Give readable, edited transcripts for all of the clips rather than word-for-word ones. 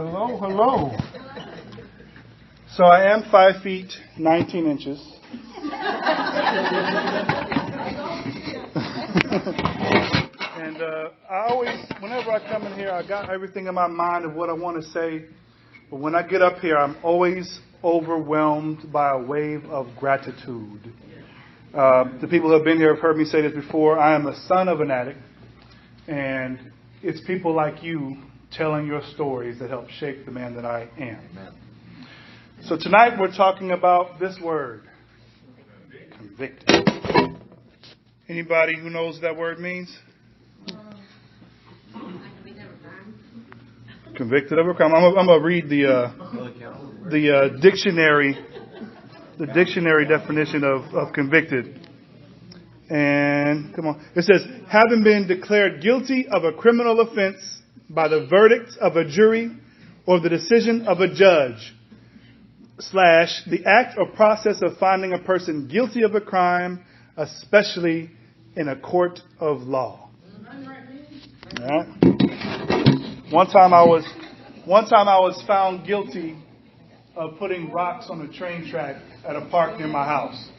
Hello, hello. So I am 5 feet 19 inches. And I always, whenever I come in here, I got everything in my mind of what I want to say. But when I get up here, I'm always overwhelmed by a wave of gratitude. The people who have been here have heard me say this before. I am a son of an addict. And it's people like you telling your stories that help shape the man that I am. Amen. So tonight we're talking about this word, convicted. Anybody who knows what that word means? Convicted of a crime. I'm going to read the dictionary definition of convicted. And come on. It says, having been declared guilty of a criminal offense by the verdict of a jury or the decision of a judge, / the act or process of finding a person guilty of a crime, especially in a court of law. All right. One time I was found guilty of putting rocks on a train track at a park near my house.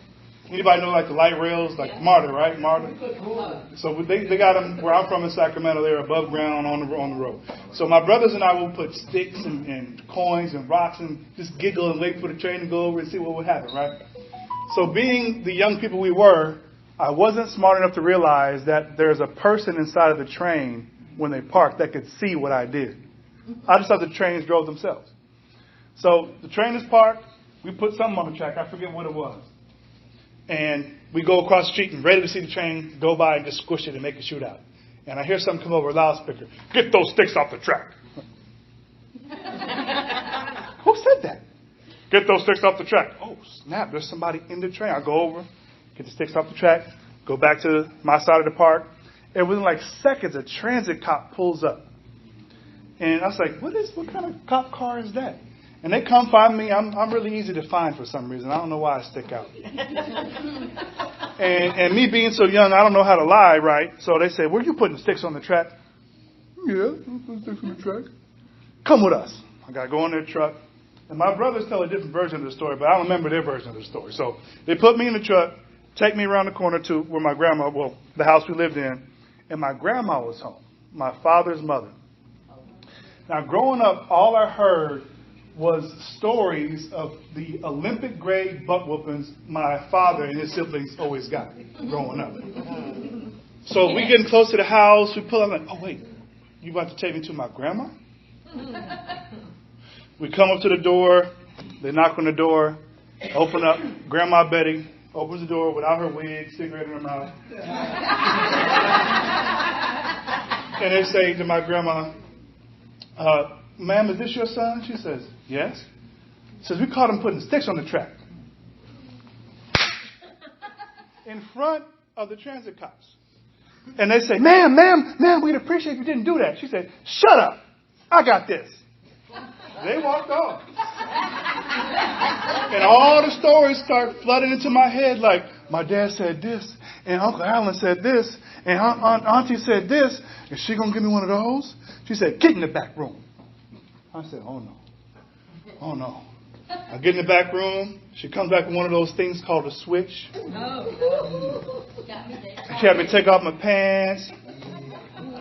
Anybody know like the light rails, like MARTA, right? MARTA. So they got them where I'm from in Sacramento. They're above ground on the road. So my brothers and I will put sticks and coins and rocks and just giggle and wait for the train to go over and see what would happen, right? So being the young people we were, I wasn't smart enough to realize that there's a person inside of the train when they parked that could see what I did. I just thought the trains drove themselves. So the train is parked. We put something on the track. I forget what it was. And we go across the street and ready to see the train go by and just squish it and make it shoot out. And I hear something come over a loudspeaker. Get those sticks off the track. Who said that? Get those sticks off the track. Oh, snap. There's somebody in the train. I go over, get the sticks off the track, go back to my side of the park. And within like seconds, a transit cop pulls up. And I was like, what kind of cop car is that? And they come find me. I'm really easy to find for some reason. I don't know why I stick out. And me being so young, I don't know how to lie, right? So they say, were you putting sticks on the track? Yeah, I'm putting sticks on the track. Come with us. I got to go in their truck. And my brothers tell a different version of the story, but I don't remember their version of the story. So they put me in the truck, take me around the corner to where my grandma, the house we lived in, and my grandma was home, my father's mother. Now, growing up, all I heard was stories of the Olympic grade butt whoopings my father and his siblings always got growing up. So we getting close to the house, we pull up like, oh wait, you about to take me to my grandma? We come up to the door, they knock on the door, open up, Grandma Betty opens the door without her wig, cigarette in her mouth. And they say to my grandma, ma'am, is this your son? She says, yes. Says, we caught him putting sticks on the track. In front of the transit cops. And they say, ma'am, we'd appreciate if you didn't do that. She said, shut up. I got this. They walked off. And all the stories start flooding into my head like, my dad said this, and Uncle Alan said this, and Auntie said this. Is she going to give me one of those? She said, get in the back room. I said, oh no. I get in the back room. She comes back with one of those things called a switch. She had me take off my pants.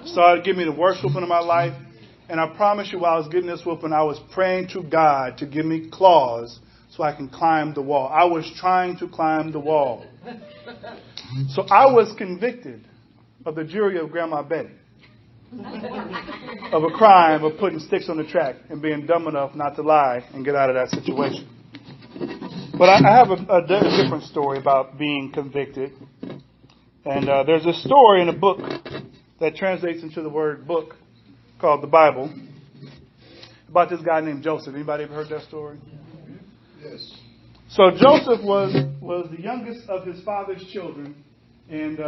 Started giving me the worst whooping of my life. And I promise you, while I was getting this whooping, I was praying to God to give me claws so I can climb the wall. I was trying to climb the wall. So I was convicted of the jury of Grandma Betty of a crime of putting sticks on the track and being dumb enough not to lie and get out of that situation. But I have a different story about being convicted. And there's a story in a book that translates into the word book called the Bible about this guy named Joseph. Anybody ever heard that story? Yes. So Joseph was the youngest of his father's children. And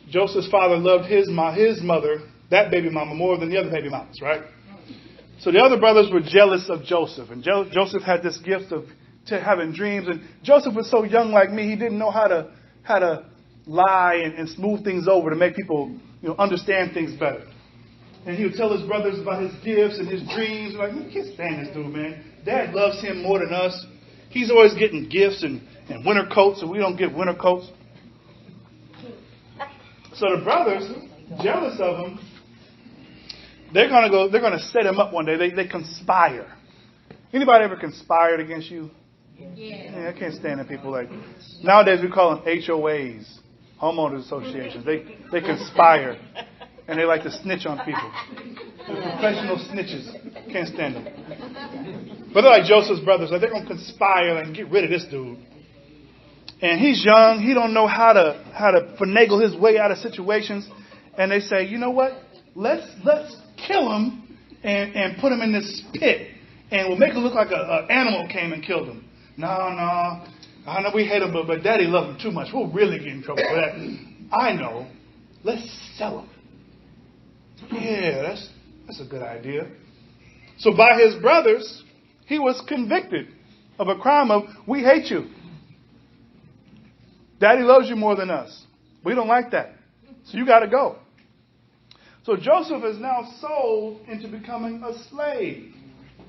Joseph's father loved his mother, that baby mama, more than the other baby mamas, right? So the other brothers were jealous of Joseph. And Joseph had this gift of having dreams. And Joseph was so young like me, he didn't know how to lie and smooth things over to make people understand things better. And he would tell his brothers about his gifts and his dreams. Like, I can't stand this dude, man. Dad loves him more than us. He's always getting gifts and winter coats, and we don't get winter coats. So the brothers, jealous of him, they're gonna set him up one day. They conspire. Anybody ever conspired against you? Yeah, I can't stand it. People like nowadays we call them HOAs, homeowners associations. They conspire and they like to snitch on people. They're professional snitches. Can't stand them. But they're like Joseph's brothers. Like they're gonna conspire and get rid of this dude. And he's young. He don't know how to finagle his way out of situations. And they say, you know what? Let's kill him and put him in this pit. And we'll make it look like an animal came and killed him. No. I know we hate him, but Daddy loved him too much. We'll really get in trouble for that. I know. Let's sell him. Yeah, that's a good idea. So by his brothers, he was convicted of a crime of, we hate you. Daddy loves you more than us. We don't like that. So you got to go. So Joseph is now sold into becoming a slave.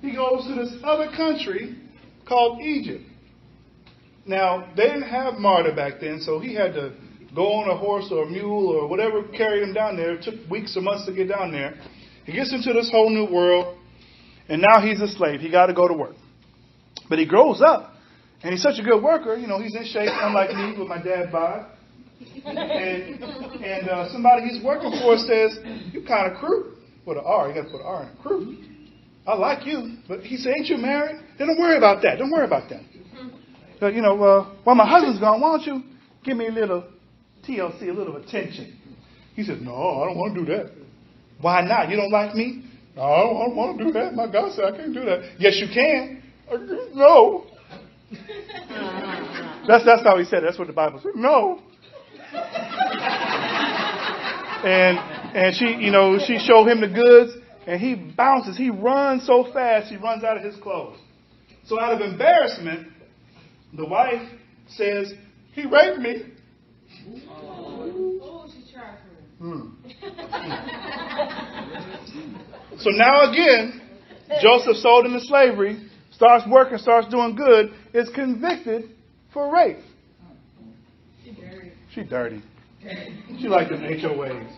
He goes to this other country called Egypt. Now, they didn't have MARTA back then, so he had to go on a horse or a mule or whatever carried him down there. It took weeks or months to get down there. He gets into this whole new world, and now he's a slave. He got to go to work. But he grows up, and he's such a good worker. You know, he's in shape, unlike me with my dad bod. And somebody he's working for says, you kind of crude. With an R, you got to put an R in it. Crude. I like you. But he said, ain't you married? Then don't worry about that. Don't worry about that. But, you know, while my husband's gone, why don't you give me a little TLC, a little attention? He said, no, I don't want to do that. Why not? You don't like me? No, I don't want to do that. My God said I can't do that. Yes, you can. No. That's how he said it. That's what the Bible said. No. And she showed him the goods, and he bounces. He runs so fast, he runs out of his clothes. So out of embarrassment, the wife says, he raped me. Oh, she tried for him. So now again, Joseph, sold into slavery, starts working, starts doing good, is convicted for rape. She dirty. She like them HOAs.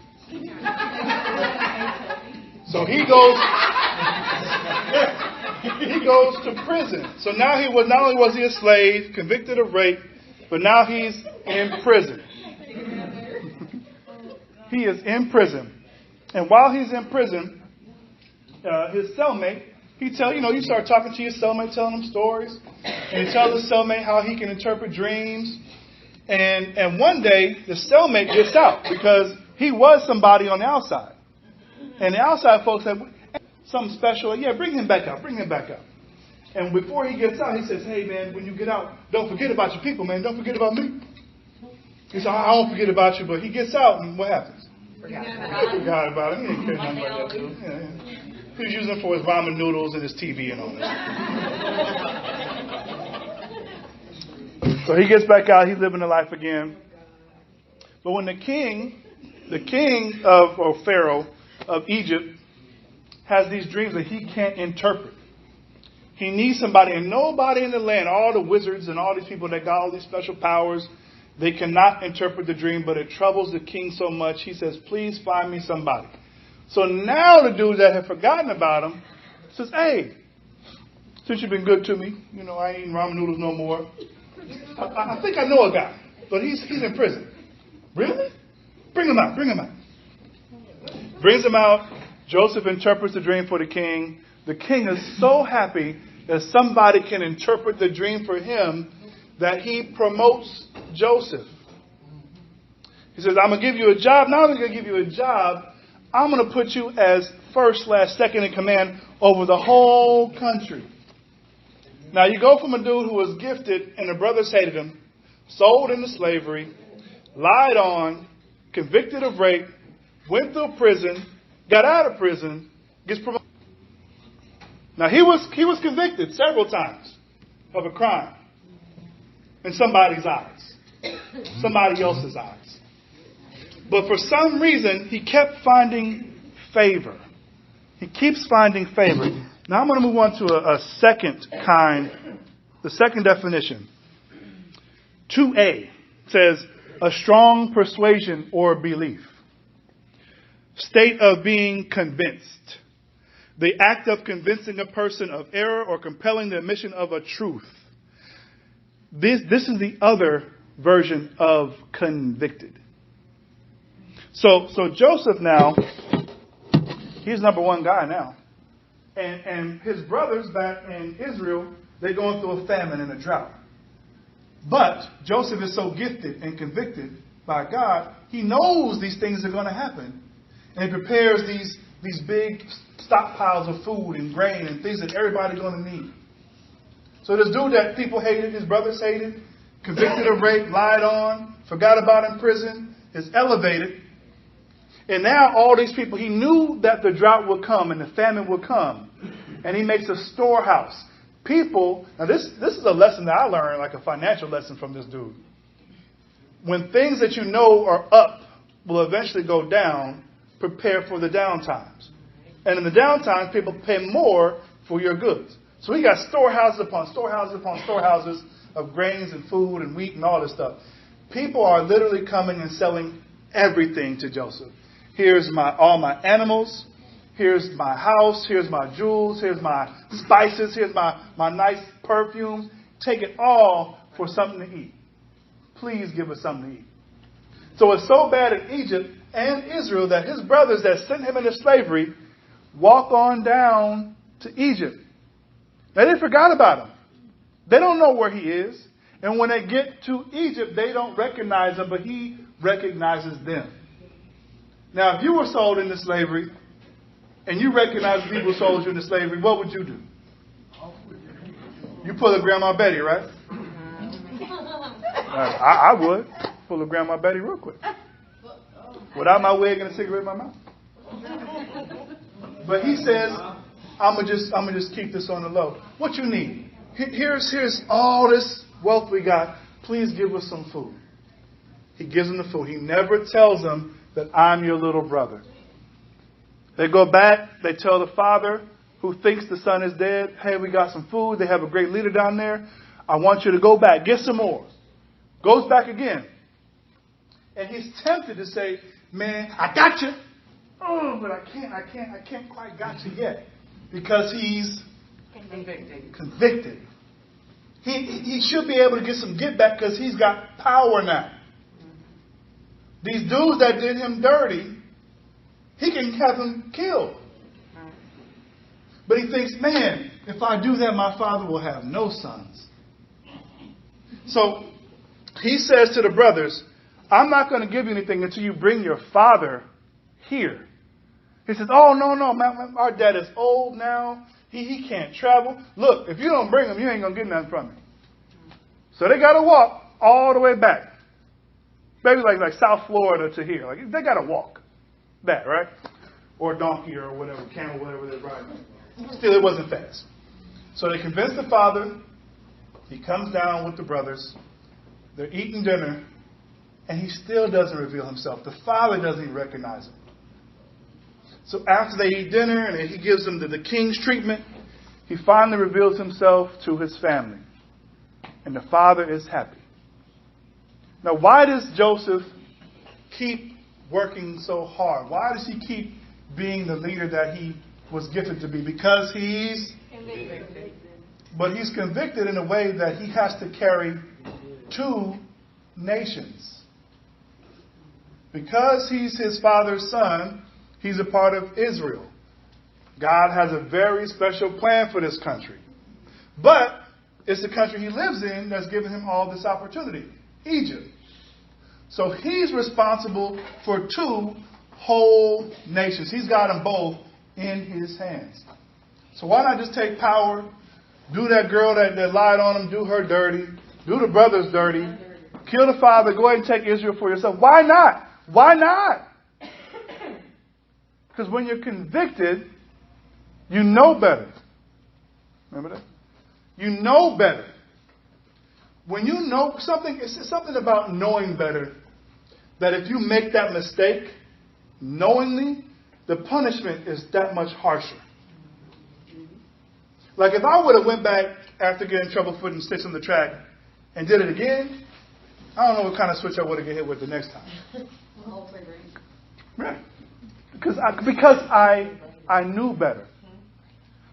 So he goes to prison. So now not only was he a slave, convicted of rape, but now he's in prison. He is in prison. And while he's in prison, his cellmate, you start talking to your cellmate, telling him stories. And he tells the cellmate how he can interpret dreams. And one day, the cellmate gets out because he was somebody on the outside. And the outside folks said, something special. Yeah, bring him back out. Bring him back out. And before he gets out, he says, hey, man, when you get out, don't forget about your people, man. Don't forget about me. He said, I won't forget about you. But he gets out, and what happens? Forgot about him. He didn't care nothing about that, too. Yeah. He was using it for his ramen noodles and his TV and all that. So he gets back out. He's living the life again. But when the king or Pharaoh of Egypt has these dreams that he can't interpret, he needs somebody, and nobody in the land, all the wizards and all these people that got all these special powers, they cannot interpret the dream, but it troubles the king so much, he says, please find me somebody. So now the dudes that have forgotten about him says, hey, since you've been good to me, I ain't eating ramen noodles no more. I think I know a guy, but he's in prison. Really? Bring him out. Brings him out. Joseph interprets the dream for the king. The king is so happy that somebody can interpret the dream for him that he promotes Joseph. He says, I'm going to give you a job. Not only going to give you a job, I'm going to put you as second in command over the whole country. Now, you go from a dude who was gifted and the brothers hated him, sold into slavery, lied on, convicted of rape, went through prison, got out of prison, gets promoted. Now, he was convicted several times of a crime in somebody's eyes, somebody else's eyes. But for some reason, he kept finding favor. He keeps finding favor. Now I'm going to move on to a second kind, the second definition. 2a says a strong persuasion or belief. State of being convinced. The act of convincing a person of error or compelling the admission of a truth. This is the other version of convicted. So Joseph now, he's number one guy now. And his brothers back in Israel, they're going through a famine and a drought. But Joseph is so gifted and convicted by God, he knows these things are going to happen. And he prepares these big stockpiles of food and grain and things that everybody's going to need. So this dude that people hated, his brothers hated, convicted of rape, lied on, forgot about in prison, is elevated. And now all these people, he knew that the drought would come and the famine would come. And he makes a storehouse. People, now this is a lesson that I learned, like a financial lesson from this dude. When things that you know are up will eventually go down, prepare for the down times. And in the down times, people pay more for your goods. So he got storehouses upon storehouses upon storehouses of grains and food and wheat and all this stuff. People are literally coming and selling everything to Joseph. Here's all my animals. Here's my house. Here's my jewels. Here's my spices. Here's my nice perfumes. Take it all for something to eat. Please give us something to eat. So it's so bad in Egypt and Israel that his brothers that sent him into slavery walk on down to Egypt. Now they forgot about him. They don't know where he is. And when they get to Egypt, they don't recognize him, but he recognizes them. Now, if you were sold into slavery and you recognize people sold you into slavery, what would you do? You pull a Grandma Betty, right? I would pull a Grandma Betty real quick. Without my wig and a cigarette in my mouth. But he says, I'm gonna just keep this on the low. What you need? Here's all this wealth we got. Please give us some food. He gives them the food. He never tells them that I'm your little brother. They go back. They tell the father who thinks the son is dead, hey, we got some food. They have a great leader down there. I want you to go back. Get some more. Goes back again. And he's tempted to say, man, I got you. Oh, but I can't quite got you yet. Because he's convicted. He should be able to get some get back because he's got power now. These dudes that did him dirty, he can have them killed. But he thinks, man, if I do that, my father will have no sons. So he says to the brothers, I'm not going to give you anything until you bring your father here. He says, oh, no, man, our dad is old now. He can't travel. Look, if you don't bring him, you ain't going to get nothing from him. So they got to walk all the way back. Maybe like South Florida to here. Like they got to walk back, right? Or donkey or whatever, camel, whatever they're riding. Still, it wasn't fast. So they convince the father. He comes down with the brothers. They're eating dinner. And he still doesn't reveal himself. The father doesn't even recognize him. So after they eat dinner and he gives them the king's treatment, he finally reveals himself to his family. And the father is happy. Now, why does Joseph keep working so hard? Why does he keep being the leader that he was gifted to be? Because he's convicted. But he's convicted in a way that he has to carry two nations. Because he's his father's son, he's a part of Israel. God has a very special plan for this country. But it's the country he lives in that's given him all this opportunity. Egypt. So he's responsible for two whole nations. He's got them both in his hands. So why not just take power, do that girl that lied on him, do her dirty, do the brothers dirty, kill the father, go ahead and take Israel for yourself. Why not? Why not? Because when you're convicted, you know better. Remember that? You know better. When you know something, it's something about knowing better. That if you make that mistake knowingly, the punishment is that much harsher. Like if I would have went back after getting trouble putting sticks on the track and did it again, I don't know what kind of switch I would have get hit with the next time. Right. Because I knew better.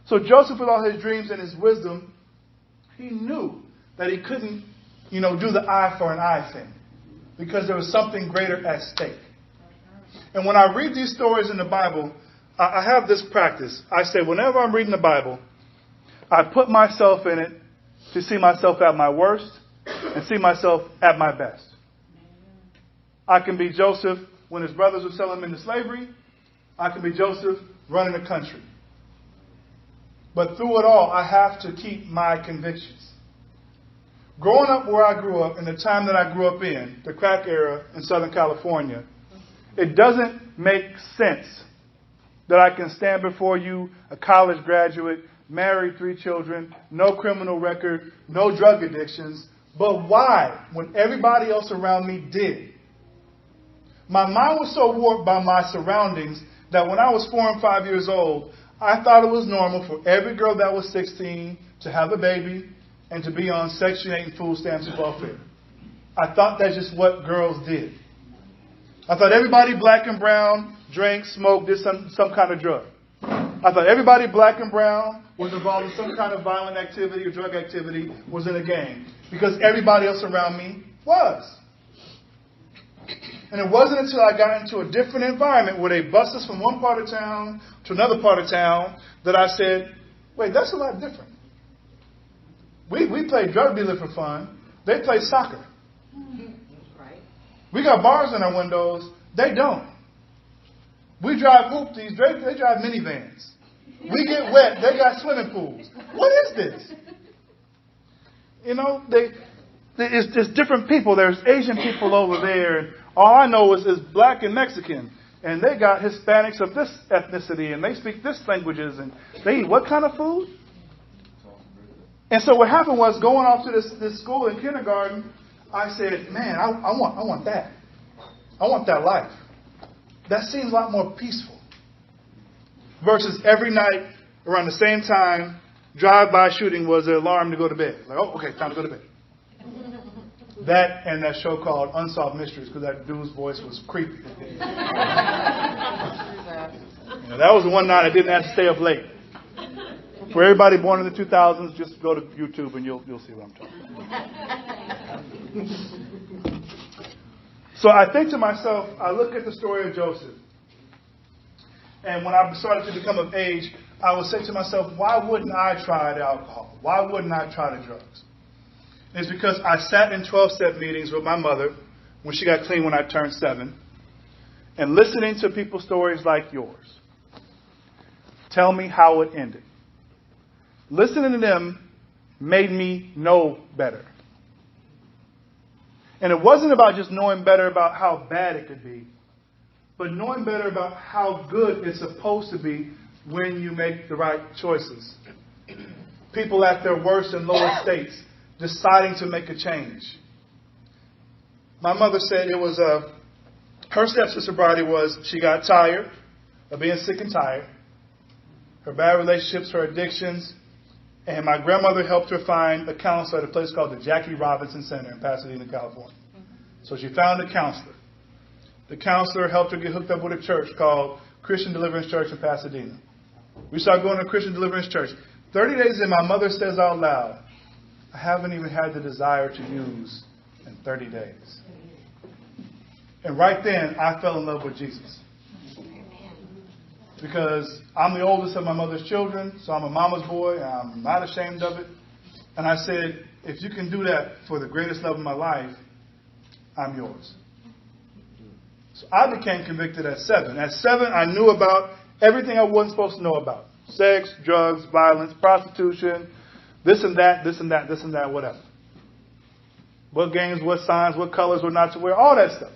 So Joseph, with all his dreams and his wisdom, he knew that he couldn't, do the eye for an eye thing, because there was something greater at stake. And when I read these stories in the Bible, I have this practice. I say, whenever I'm reading the Bible, I put myself in it to see myself at my worst and see myself at my best. I can be Joseph when his brothers were selling him into slavery. I can be Joseph running the country. But through it all, I have to keep my convictions. Growing up where I grew up, in the time that I grew up in, the crack era in Southern California, it doesn't make sense that I can stand before you, a college graduate, married, 3 children, no criminal record, no drug addictions. But why, when everybody else around me did? My mind was so warped by my surroundings that when I was 4 and 5 years old, I thought it was normal for every girl that was 16 to have a baby and to be on Section 8 and food stamps and welfare. I thought that's just what girls did. I thought everybody black and brown drank, smoked, did some kind of drug. I thought everybody black and brown was involved in some kind of violent activity or drug activity, was in a gang, because everybody else around me was. And it wasn't until I got into a different environment where they bus us from one part of town to another part of town that I said, wait, that's a lot different. We play drug dealer for fun. They play soccer. We got bars in our windows. They don't. We drive hoopties. They drive minivans. We get wet. They got swimming pools. What is this? It's just different people. There's Asian people over there. And all I know is black and Mexican. And they got Hispanics of this ethnicity. And they speak this languages. And they eat what kind of food? And so what happened was, going off to this school in kindergarten, I said, man, I want that. I want that life. That seems a lot more peaceful. Versus every night around the same time, drive-by shooting was the alarm to go to bed. Like, oh, okay, time to go to bed. That and that show called Unsolved Mysteries, because that dude's voice was creepy. That was the one night I didn't have to stay up late. For everybody born in the 2000s, just go to YouTube and you'll see what I'm talking about. So I think to myself, I look at the story of Joseph. And when I started to become of age, I would say to myself, why wouldn't I try the alcohol? Why wouldn't I try the drugs? And it's because I sat in 12-step meetings with my mother when she got clean when I turned 7, and listening to people's stories like yours. Tell me how it ended. Listening to them made me know better. And it wasn't about just knowing better about how bad it could be, but knowing better about how good it's supposed to be when you make the right choices. People at their worst and lowest states deciding to make a change. My mother said it was her steps to sobriety was she got tired of being sick and tired, her bad relationships, her addictions, and my grandmother helped her find a counselor at a place called the Jackie Robinson Center in Pasadena, California. So she found a counselor. The counselor helped her get hooked up with a church called Christian Deliverance Church in Pasadena. We started going to Christian Deliverance Church. 30 days in, my mother says out loud, I haven't even had the desire to use in 30 days. And right then, I fell in love with Jesus. Because I'm the oldest of my mother's children, so I'm a mama's boy, and I'm not ashamed of it. And I said, if you can do that for the greatest love of my life, I'm yours. So I became convicted at 7. At 7, I knew about everything I wasn't supposed to know about. Sex, drugs, violence, prostitution, this and that, this and that, this and that, whatever. What games, what signs, what colors were not to wear, all that stuff.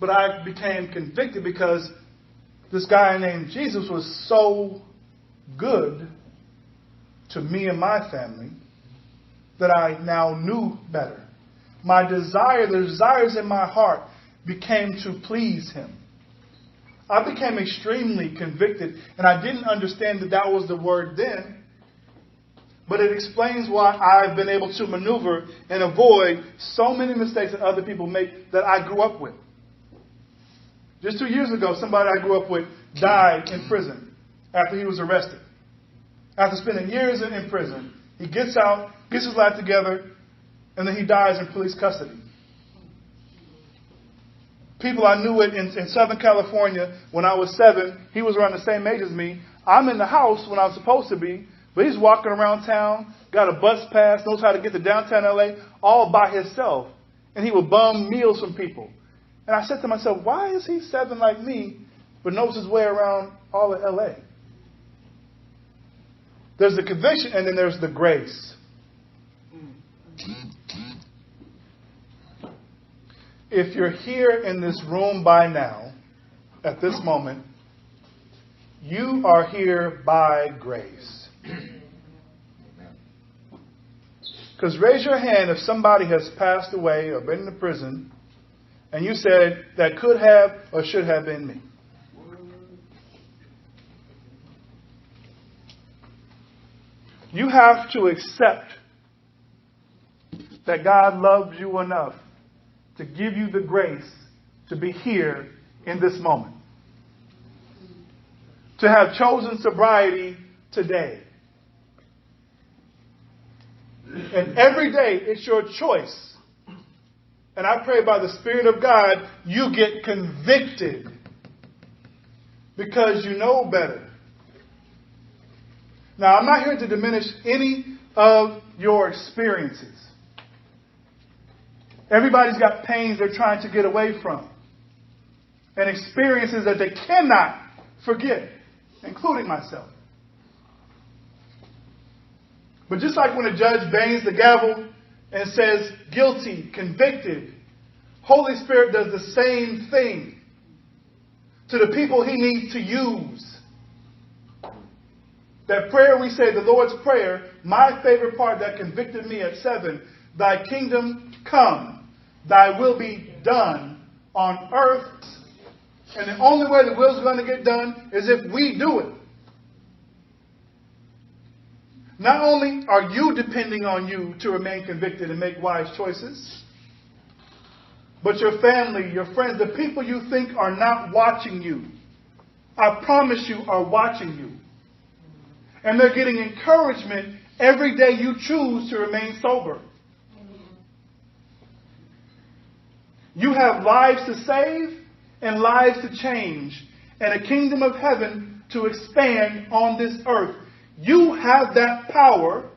But I became convicted because this guy named Jesus was so good to me and my family that I now knew better. My desire, the desires in my heart became to please him. I became extremely convicted, and I didn't understand that that was the word then. But it explains why I've been able to maneuver and avoid so many mistakes that other people make that I grew up with. Just 2 years ago, somebody I grew up with died in prison after he was arrested. After spending years in prison, he gets out, gets his life together, and then he dies in police custody. People I knew in Southern California when I was 7, he was around the same age as me. I'm in the house when I was supposed to be, but he's walking around town, got a bus pass, knows how to get to downtown LA, all by himself. And he would bum meals from people. And I said to myself, why is he 7 like me, but knows his way around all of LA? There's the conviction, and then there's the grace. If you're here in this room by now, at this moment, you are here by grace. Because raise your hand if somebody has passed away or been in prison, and you said, that could have or should have been me. You have to accept that God loves you enough to give you the grace to be here in this moment. To have chosen sobriety today. And every day it's your choice. And I pray by the Spirit of God, you get convicted because you know better. Now, I'm not here to diminish any of your experiences. Everybody's got pains they're trying to get away from. And experiences that they cannot forget, including myself. But just like when a judge bangs the gavel and says, guilty, convicted, Holy Spirit does the same thing to the people he needs to use. That prayer we say, the Lord's Prayer, my favorite part that convicted me at 7, thy kingdom come, thy will be done on earth. And the only way the will's going to get done is if we do it. Not only are you depending on you to remain convicted and make wise choices, but your family, your friends, the people you think are not watching you, I promise you are watching you. And they're getting encouragement every day you choose to remain sober. You have lives to save and lives to change and a kingdom of heaven to expand on this earth. You have that power.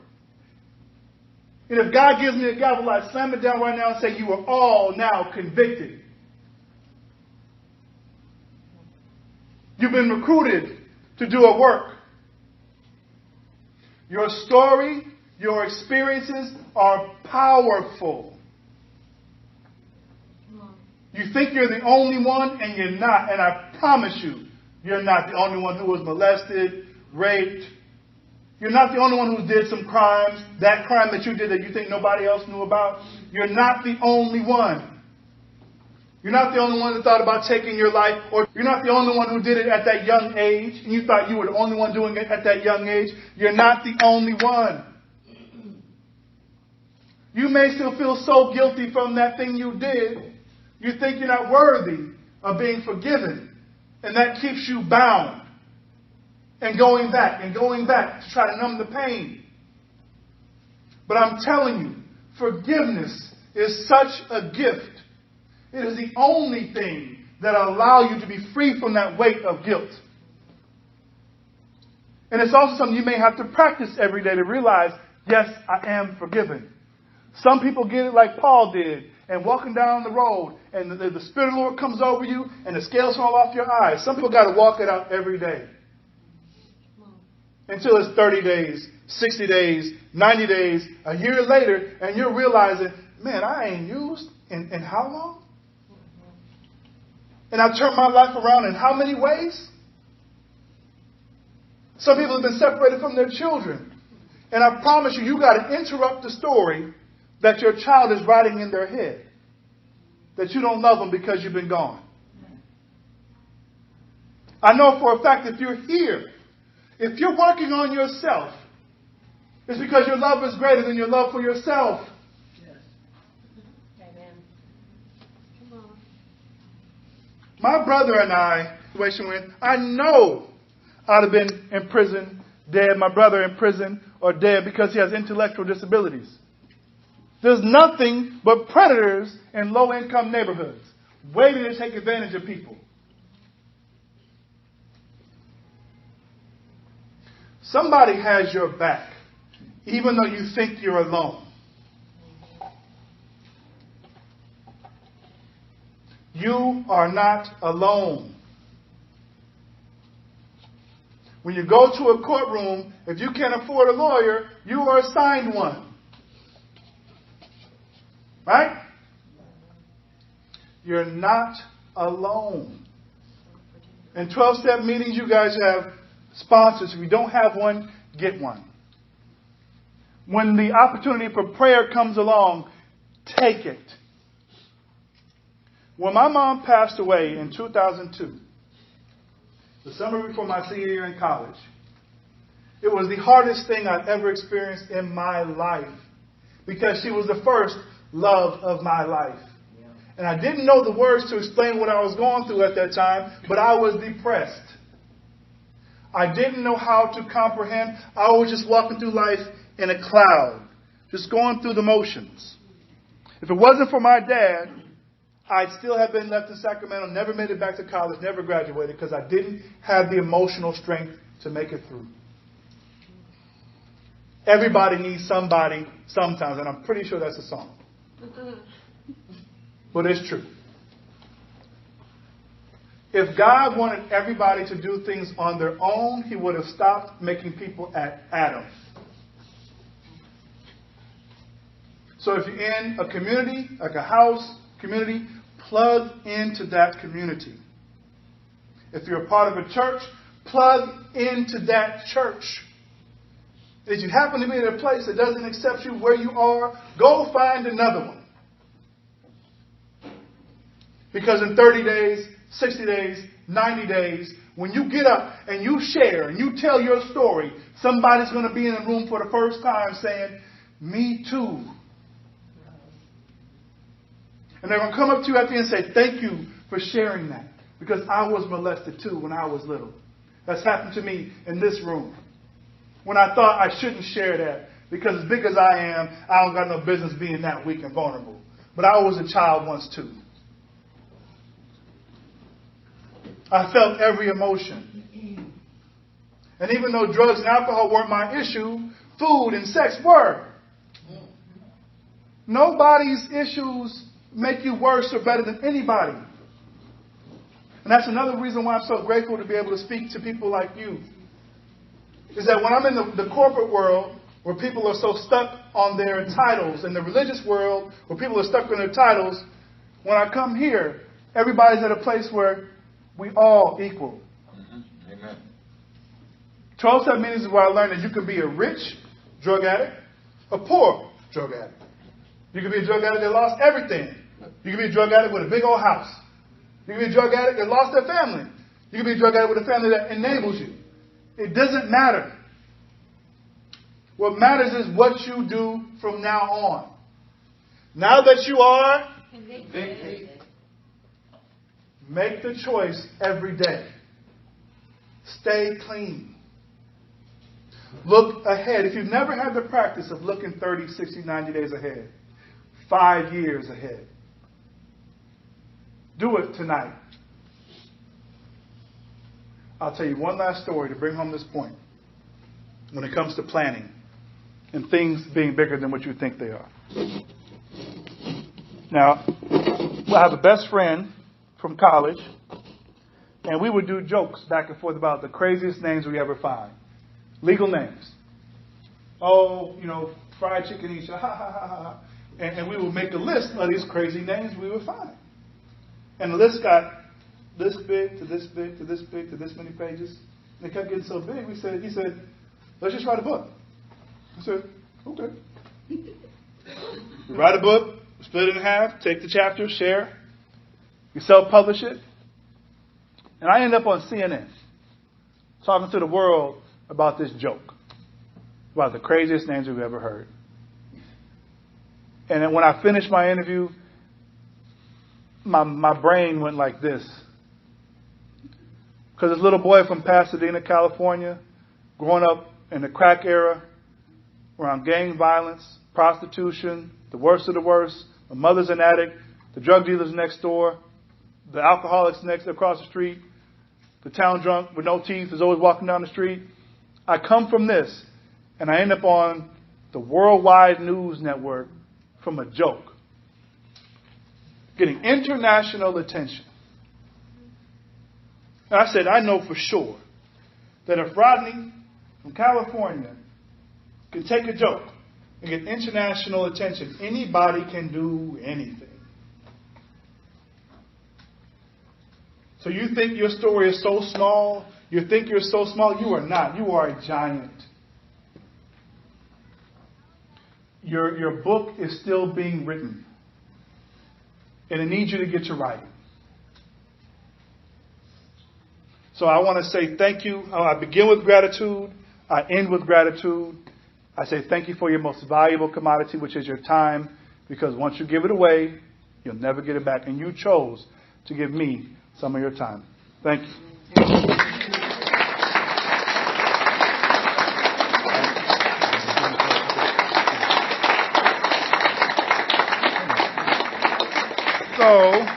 And if God gives me a gavel, I slam it down right now and say, you are all now convicted. You've been recruited to do a work. Your story, your experiences are powerful. You think you're the only one, and you're not. And I promise you, you're not the only one who was molested, raped. You're not the only one who did some crimes. That crime that you did that you think nobody else knew about. You're not the only one. You're not the only one that thought about taking your life. Or you're not the only one who did it at that young age. And you thought you were the only one doing it at that young age. You're not the only one. You may still feel so guilty from that thing you did. You think you're not worthy of being forgiven. And that keeps you bound. And going back to try to numb the pain. But I'm telling you, forgiveness is such a gift. It is the only thing that will allow you to be free from that weight of guilt. And it's also something you may have to practice every day to realize, yes, I am forgiven. Some people get it like Paul did, and walking down the road, and the Spirit of the Lord comes over you, and the scales fall off your eyes. Some people got to walk it out every day. Until it's 30 days, 60 days, 90 days, a year later, and you're realizing, man, I ain't used in how long? And I've turned my life around in how many ways? Some people have been separated from their children. And I promise you, you got to interrupt the story that your child is writing in their head. That you don't love them because you've been gone. I know for a fact if you're here, if you're working on yourself, it's because your love is greater than your love for yourself. Yes. Amen. Come on. My brother and I know I'd have been in prison, dead, my brother in prison or dead because he has intellectual disabilities. There's nothing but predators in low-income neighborhoods waiting to take advantage of people. Somebody has your back, even though you think you're alone. You are not alone. When you go to a courtroom, if you can't afford a lawyer, you are assigned one. Right? You're not alone. In 12-step meetings, you guys have sponsors. If you don't have one, get one. When the opportunity for prayer comes along, take it. When my mom passed away in 2002, the summer before my senior year in college, it was the hardest thing I've ever experienced in my life because she was the first love of my life. And I didn't know the words to explain what I was going through at that time, but I was depressed. I didn't know how to comprehend. I was just walking through life in a cloud, just going through the motions. If it wasn't for my dad, I'd still have been left in Sacramento, never made it back to college, never graduated, because I didn't have the emotional strength to make it through. Everybody needs somebody sometimes, and I'm pretty sure that's a song. But it's true. If God wanted everybody to do things on their own, he would have stopped making people at Adam. So if you're in a community, like a house community, plug into that community. If you're a part of a church, plug into that church. If you happen to be in a place that doesn't accept you where you are, go find another one. Because in 30 days, 60 days, 90 days, when you get up and you share and you tell your story, somebody's going to be in the room for the first time saying, me too. And they're going to come up to you at the end and say, thank you for sharing that. Because I was molested too when I was little. That's happened to me in this room. When I thought I shouldn't share that. Because as big as I am, I don't got no business being that weak and vulnerable. But I was a child once too. I felt every emotion. And even though drugs and alcohol weren't my issue, food and sex were. Nobody's issues make you worse or better than anybody. And that's another reason why I'm so grateful to be able to speak to people like you. Is that when I'm in the corporate world, where people are so stuck on their titles, in the religious world, where people are stuck on their titles, when I come here, everybody's at a place where we all equal. Mm-hmm. Amen. 12-step meetings is where I learned that you can be a rich drug addict, a poor drug addict. You can be a drug addict that lost everything. You can be a drug addict with a big old house. You can be a drug addict that lost their family. You can be a drug addict with a family that enables you. It doesn't matter. What matters is what you do from now on. Now that you are convicted, make the choice every day. Stay clean. Look ahead. If you've never had the practice of looking 30, 60, 90 days ahead, 5 years ahead, do it tonight. I'll tell you one last story to bring home this point when it comes to planning and things being bigger than what you think they are. Now, I have a best friend from college, and we would do jokes back and forth about the craziest names we ever find. Legal names. Oh, fried chicken each, ha ha ha ha. And we would make a list of these crazy names we would find. And the list got this big to this big to this big to this many pages. And it kept getting so big, he said, let's just write a book. I said, okay. We write a book, split it in half, take the chapter, share. You self-publish it. And I end up on CNN talking to the world about this joke, about the craziest names we've ever heard. And then when I finished my interview, my brain went like this. Because this little boy from Pasadena, California, growing up in the crack era, around gang violence, prostitution, the worst of the worst, my mother's an addict, the drug dealers next door, the alcoholics next across the street, the town drunk with no teeth is always walking down the street. I come from this, and I end up on the worldwide news network from a joke, getting international attention. And I said, I know for sure that if Rodney from California can take a joke and get international attention, anybody can do anything. So you think your story is so small? You think you're so small? You are not. You are a giant. Your book is still being written. And it needs you to get to writing. So I want to say thank you. I begin with gratitude. I end with gratitude. I say thank you for your most valuable commodity, which is your time. Because once you give it away, you'll never get it back. And you chose to give me some of your time. Thank you. So